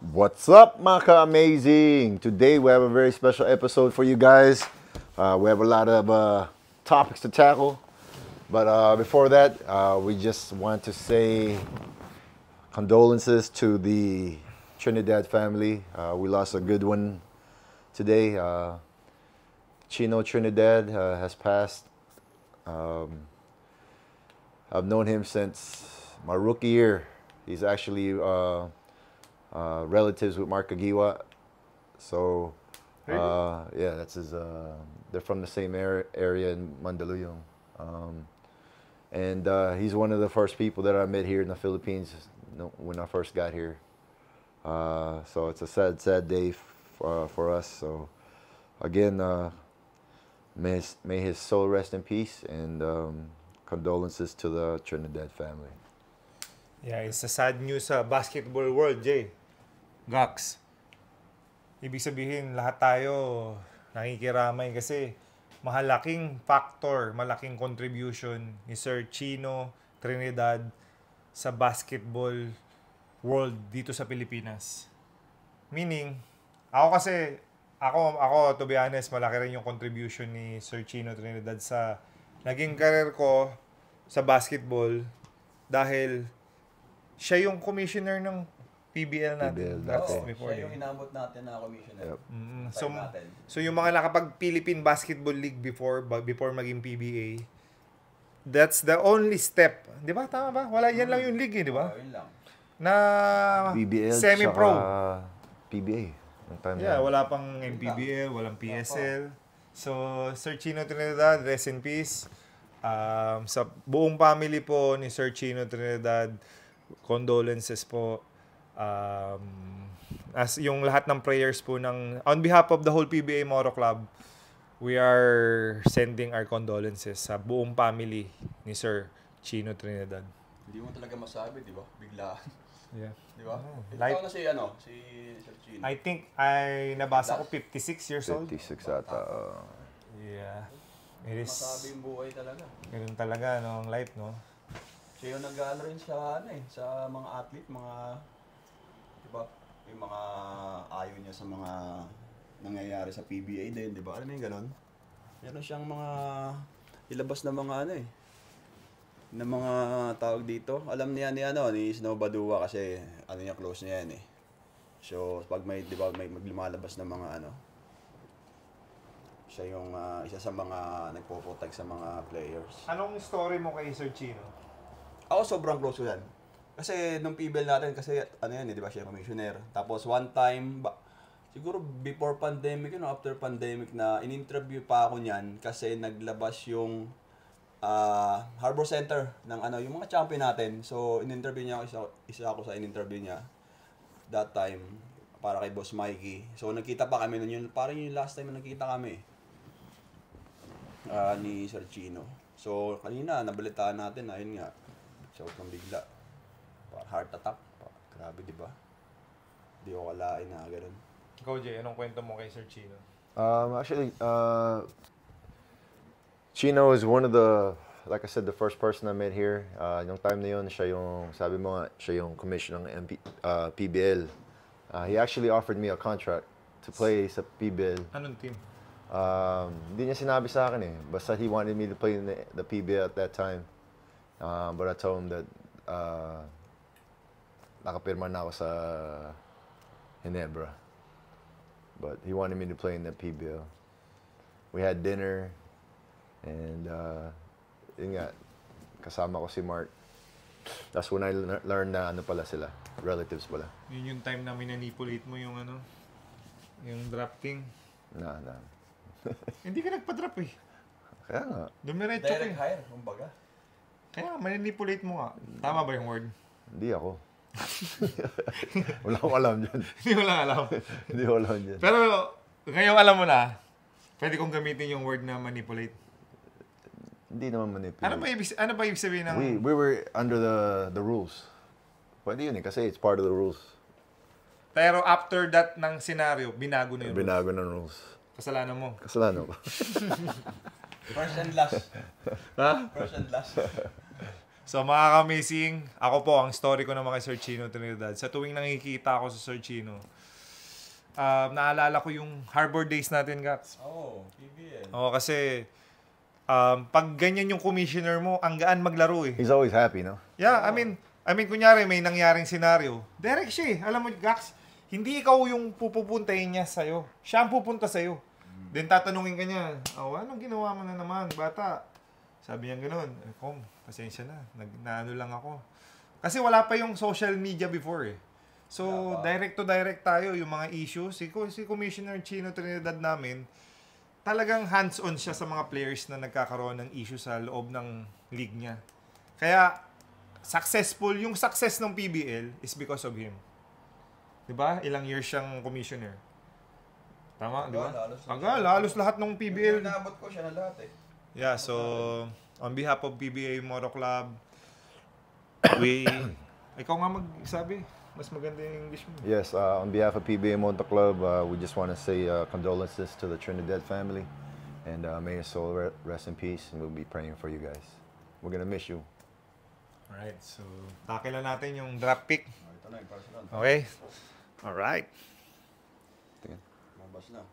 What's up, mga amazing? Today we have a very special episode for you guys. We have a lot of topics to tackle. But before that, we just want to say condolences to the Trinidad family. We lost a good one today. Chino Trinidad has passed. I've known him since my rookie year. He's actually relatives with Mark Agiwa. So, yeah, that's his. They're from the same area in Mandaluyong. And he's one of the first people that I met here in the Philippines when I first got here. So it's a sad day for us. So, again, may his soul rest in peace, and condolences to the Trinidad family. Yeah, it's a sad news sa basketball world, Jay. Gax. Ibig sabihin, lahat tayo nakikiramay kasi malaking factor, malaking contribution ni Sir Chino Trinidad sa basketball world dito sa Pilipinas. Meaning, ako to be honest, malaki rin yung contribution ni Sir Chino Trinidad sa naging career ko sa basketball dahil siya yung commissioner ng PBL natin. Siya yung inabot natin na commissioner. Yep. So yung mga nakapag-Philippine Basketball League before maging PBA, that's the only step. Di ba? Tama ba? Wala, yan lang yung league di ba? Yun lang. Na PBL semi-pro. PBA. Yeah, wala pang MPBL, walang PSL. So, Sir Chino Trinidad, rest in peace. Sa buong family po ni Sir Chino Trinidad, condolences po. As yung lahat ng prayers po on behalf of the whole PBA Moro Club, we are sending our condolences sa buong family ni Sir Chino Trinidad. Hindi mo talaga masabi, di ba? Biglaan. Yeah. Di ba? Like, na si Sir Chino. I think nabasa ko 56 years old. 56 ata. Yeah. It is Masabi yung buhay talaga. ganun talaga no, ang life, no? Siya yung nag-ano rin sa sa mga athlete, mga di ba? Yung mga ayaw niya sa mga nangyayari sa PBA din, di ba? Alam mo yung ganun? Meron siyang mga ilabas na mga na mga tawag dito. Alam niya ni Snow Badua kasi niya close niya yan eh. So pag may di ba may maglumalabas na mga siya yung isa sa mga nagpo-protect sa mga players. Anong story mo kay Sir Chino? Ako sobrang close ko yan. Kasi nung PBL natin, kasi yan di ba siya commissioner. Tapos one time, siguro before pandemic, after pandemic na in-interview pa ako niyan kasi naglabas yung Harbor Center ng yung mga champion natin. So in-interview niya ako, isa ako sa in-interview niya that time para kay Boss Mikey. So nagkita pa kami noon, parang yung last time na nagkita kami ni Sir Chino. So kanina nabalitaan natin na yun nga siya kang bigla. Heart attack. Grabe, di ba? Di ko kalain na gano'n. Ikaw, Jay, anong kwento mo kay Sir Chino? Actually, Chino is one of the, like I said, the first person I met here. Yung time na yun, siya yung, sabi mo nga, siya yung commissioner ng PBL. He actually offered me a contract to play sa PBL. Anong team? Hindi niya sinabi sa akin eh. Basta he wanted me to play in the PBL at that time. But I told him that nakapirma na ako sa Ginebra. But he wanted me to play in the PBL. We had dinner, and yun nga, kasama ko si Mark. That's when I learned na pala sila, relatives pala. Yun yung time na minanipulate mo yung yung drafting. Na. Hindi ka nagpa-drop eh. Kaya nga. Dumiretso Direct hire, kumbaga. Kaya manipulate mo nga. Tama ba yung word? Hindi ako. Wala akong alam dyan. Hindi mo lang alam. Hindi ko alam dyan. Pero ngayon alam mo na, pwede kong gamitin yung word na manipulate. Hindi naman manipulate. Ano ba ibig sabihin ng... We were under the rules. Pwede yun eh, kasi it's part of the rules. Pero after that ng scenario, binago na yung rules. Binago ng rules. Kasalanan mo. Kasalanan ko. First and last. Ha? First and last. So mga ka-amazing, ako po, ang story ko naman kay Sir Chino Trinidad. Sa tuwing nakikita ako sa Sir Chino, naalala ko yung Harbor Days natin, Gax. PBL. Oo, kasi pag ganyan yung commissioner mo, ang gaan maglaro eh. He's always happy, no? Yeah, I mean, kunyari may nangyaring senaryo. Direct siya eh. Alam mo, Gax, hindi ikaw yung pupuntahin niya sa'yo. Siya ang pupunta sa'yo. Then tatanungin ka niya, anong ginawa mo na naman, bata? Sabi niya gano'n, Kom, pasensya na. Naano lang ako. Kasi wala pa yung social media before eh. So, direct to direct tayo, yung mga issues. Si Commissioner Chino Trinidad namin, talagang hands-on siya sa mga players na nagkakaroon ng issue sa loob ng league niya. Kaya, yung success ng PBL is because of him. Diba? Ilang years siyang commissioner. Tama, di ba? Halos lahat ng PBL. Naabot ko siya na lahat eh. Yeah, so on behalf of PBA Moto Club, ikaw nga magsabi, mas maganda yung English mo. Yes, on behalf of PBA Motor Club, we just want to say condolences to the Trinidad family, and may your soul rest in peace, and we'll be praying for you guys. We're gonna miss you. Alright, so takilan natin yung draft pick. Ito na yung personal. Okay? Alright. Mabas na.